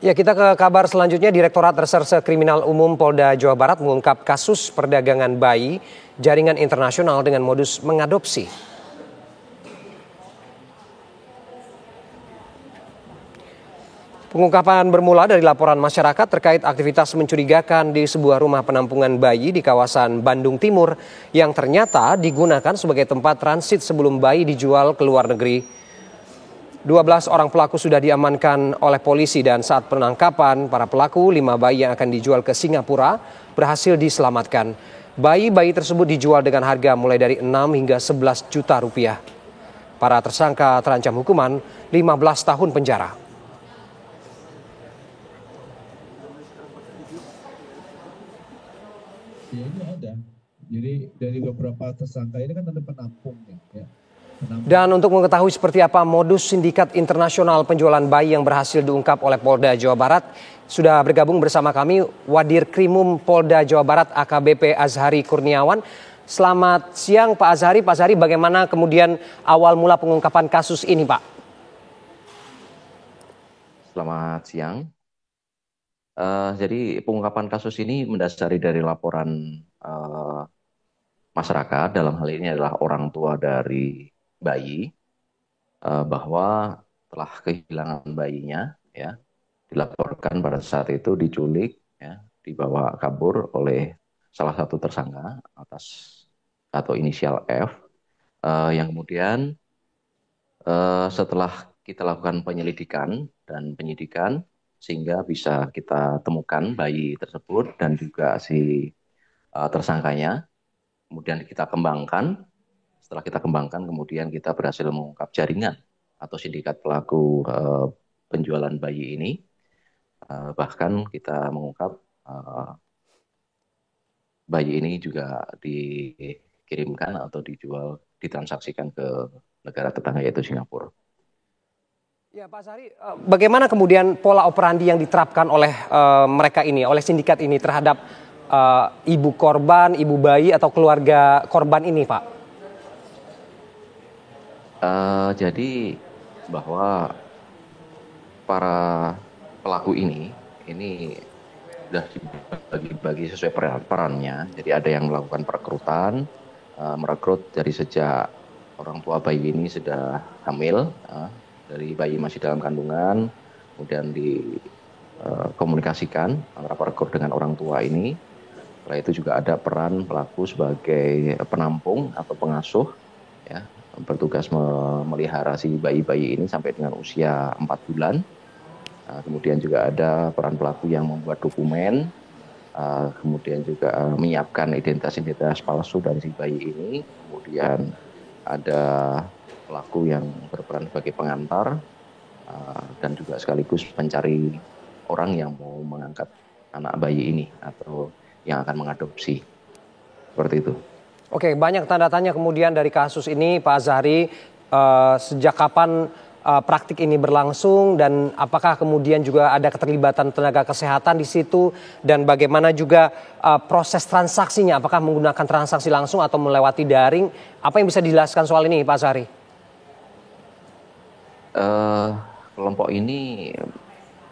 Ya, kita ke kabar selanjutnya. Direktorat Reserse Kriminal Umum Polda Jawa Barat mengungkap kasus perdagangan bayi jaringan internasional dengan modus mengadopsi. Pengungkapan bermula dari laporan masyarakat terkait aktivitas mencurigakan di sebuah rumah penampungan bayi di kawasan Bandung Timur yang ternyata digunakan sebagai tempat transit sebelum bayi dijual ke luar negeri. 12 orang pelaku sudah diamankan oleh polisi dan saat penangkapan para pelaku, 5 bayi yang akan dijual ke Singapura berhasil diselamatkan. Bayi-bayi tersebut dijual dengan harga mulai dari 6 hingga 11 juta rupiah. Para tersangka terancam hukuman 15 tahun penjara. Ya ini ada. Jadi dari beberapa tersangka ini kan ada penampungnya ya. Dan untuk mengetahui seperti apa modus sindikat internasional penjualan bayi yang berhasil diungkap oleh Polda Jawa Barat, sudah bergabung bersama kami Wadir Krimum Polda Jawa Barat AKBP Azhari Kurniawan. Selamat siang Pak Azhari. Pak Azhari, bagaimana kemudian awal mula pengungkapan kasus ini, Pak? Selamat siang. Jadi pengungkapan kasus ini mendasari dari laporan masyarakat, dalam hal ini adalah orang tua dari bayi, bahwa telah kehilangan bayinya, ya, dilaporkan pada saat itu diculik, ya, dibawa kabur oleh salah satu tersangka atas atau inisial F, yang kemudian setelah kita lakukan penyelidikan dan penyidikan sehingga bisa kita temukan bayi tersebut dan juga si tersangkanya. Kemudian kita kembangkan. Setelah kita kembangkan, kemudian kita berhasil mengungkap jaringan atau sindikat pelaku penjualan bayi ini. Bahkan kita mengungkap bayi ini juga dikirimkan atau dijual, ditransaksikan ke negara tetangga yaitu Singapura. Ya Pak Azhari, bagaimana kemudian pola operandi yang diterapkan oleh mereka ini, oleh sindikat ini terhadap ibu korban, ibu bayi atau keluarga korban ini, Pak? Jadi bahwa para pelaku ini sudah dibagi-bagi sesuai perannya. Jadi ada yang melakukan perekrutan, merekrut dari sejak orang tua bayi ini sudah hamil, dari bayi masih dalam kandungan, kemudian dikomunikasikan antara perekrut dengan orang tua ini. Setelah itu juga ada peran pelaku sebagai penampung atau pengasuh, ya, bertugas memelihara si bayi-bayi ini sampai dengan usia 4 bulan. Kemudian juga ada peran pelaku yang membuat dokumen, kemudian juga menyiapkan identitas palsu dari si bayi ini. Kemudian ada pelaku yang berperan sebagai pengantar dan juga sekaligus pencari orang yang mau mengangkat anak bayi ini atau yang akan mengadopsi. Seperti itu. Oke, banyak tanda tanya kemudian dari kasus ini, Pak Azhari. Sejak kapan praktik ini berlangsung dan apakah kemudian juga ada keterlibatan tenaga kesehatan di situ dan bagaimana juga proses transaksinya, apakah menggunakan transaksi langsung atau melewati daring? Apa yang bisa dijelaskan soal ini, Pak Azhari? Kelompok ini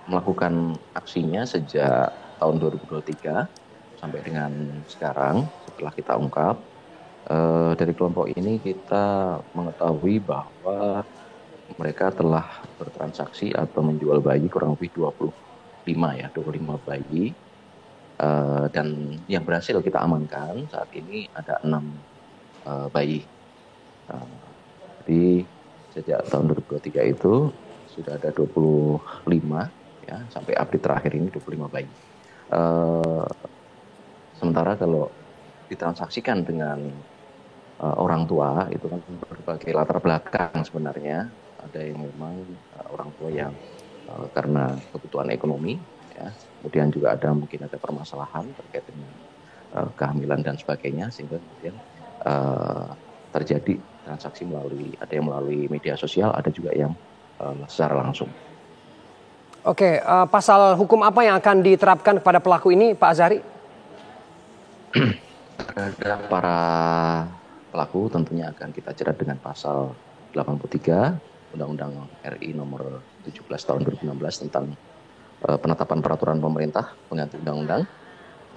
melakukan aksinya sejak tahun 2023 sampai dengan sekarang setelah kita ungkap. Dari kelompok ini kita mengetahui bahwa mereka telah bertransaksi atau menjual bayi kurang lebih 25 bayi, dan yang berhasil kita amankan saat ini ada 6 bayi. Jadi sejak tahun 2023 itu sudah ada 25, ya, sampai update terakhir ini 25 bayi. Sementara kalau ditransaksikan dengan orang tua itu kan berbagai latar belakang sebenarnya. Ada yang memang orang tua yang karena kebutuhan ekonomi, ya, kemudian juga mungkin ada permasalahan terkait dengan kehamilan dan sebagainya, sehingga kemudian terjadi transaksi ada yang melalui media sosial, ada juga yang secara langsung. Oke, pasal hukum apa yang akan diterapkan kepada pelaku ini, Pak Azhari? Terhadap para pelaku tentunya akan kita jerat dengan pasal 83 Undang-Undang RI nomor 17 tahun 2016 tentang penetapan peraturan pemerintah pengganti Undang-Undang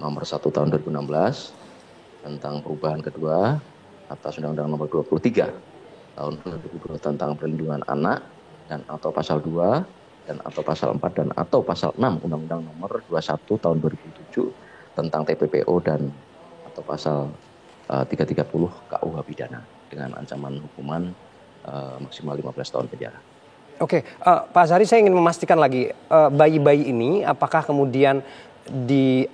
Nomor 1 Tahun 2016 tentang perubahan kedua atas Undang-Undang Nomor 23 Tahun 2002 tentang perlindungan anak dan atau pasal 2 dan atau pasal 4 dan atau pasal 6 Undang-Undang Nomor 21 Tahun 2007 tentang TPPO dan atau pasal 330 KUH pidana dengan ancaman hukuman maksimal 15 tahun penjara. Oke, Pak Azhari, saya ingin memastikan lagi bayi-bayi ini apakah kemudian di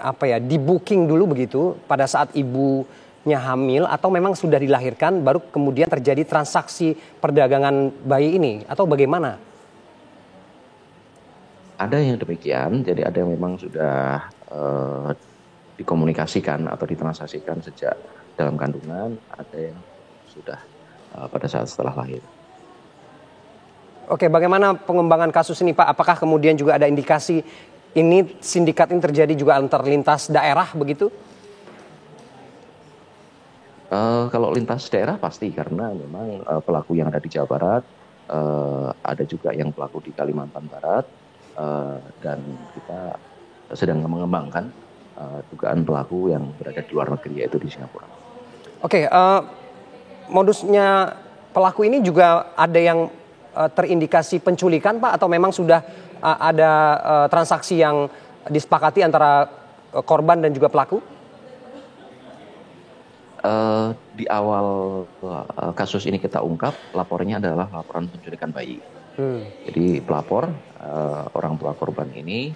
booking dulu begitu pada saat ibunya hamil atau memang sudah dilahirkan baru kemudian terjadi transaksi perdagangan bayi ini atau bagaimana? Ada yang demikian, jadi ada yang memang sudah dikomunikasikan atau ditransaksikan sejak dalam kandungan, ada yang sudah pada saat setelah lahir. Oke, bagaimana pengembangan kasus ini, Pak? Apakah kemudian juga ada indikasi ini sindikat ini terjadi juga antar lintas daerah begitu? Kalau lintas daerah pasti karena memang pelaku yang ada di Jawa Barat, ada juga yang pelaku di Kalimantan Barat, dan kita sedang mengembangkan dugaan pelaku yang berada di luar negeri yaitu di Singapura. Oke, modusnya pelaku ini juga ada yang terindikasi penculikan, Pak, atau memang sudah ada transaksi yang disepakati antara korban dan juga pelaku? Di awal kasus ini kita ungkap, lapornya adalah laporan penculikan bayi. Jadi pelapor, orang tua korban ini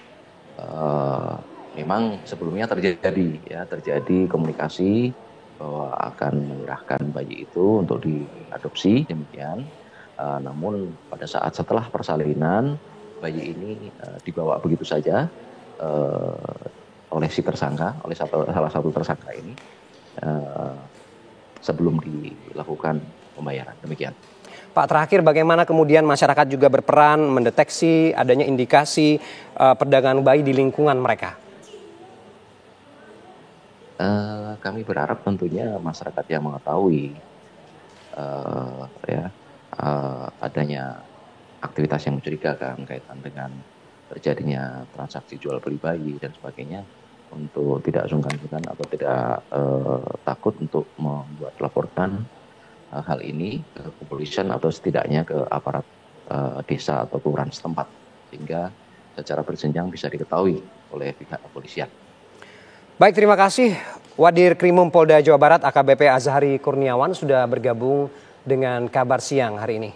memang sebelumnya terjadi komunikasi bahwa akan menyerahkan bayi itu untuk diadopsi demikian. Namun pada saat setelah persalinan bayi ini dibawa begitu saja oleh si tersangka, oleh salah satu tersangka ini sebelum dilakukan pembayaran. Demikian. Pak, terakhir bagaimana kemudian masyarakat juga berperan mendeteksi adanya indikasi perdagangan bayi di lingkungan mereka? Kami berharap tentunya masyarakat yang mengetahui adanya aktivitas yang mencurigakan kaitan dengan terjadinya transaksi jual beli bayi dan sebagainya untuk tidak sungkan-sungkan atau tidak takut untuk laporkan hal ini ke kepolisian atau setidaknya ke aparat desa atau kelurahan setempat sehingga secara berjenjang bisa diketahui oleh pihak kepolisian. Baik, terima kasih Wadir Krimum Polda Jawa Barat AKBP Azhari Kurniawan sudah bergabung dengan Kabar Siang hari ini.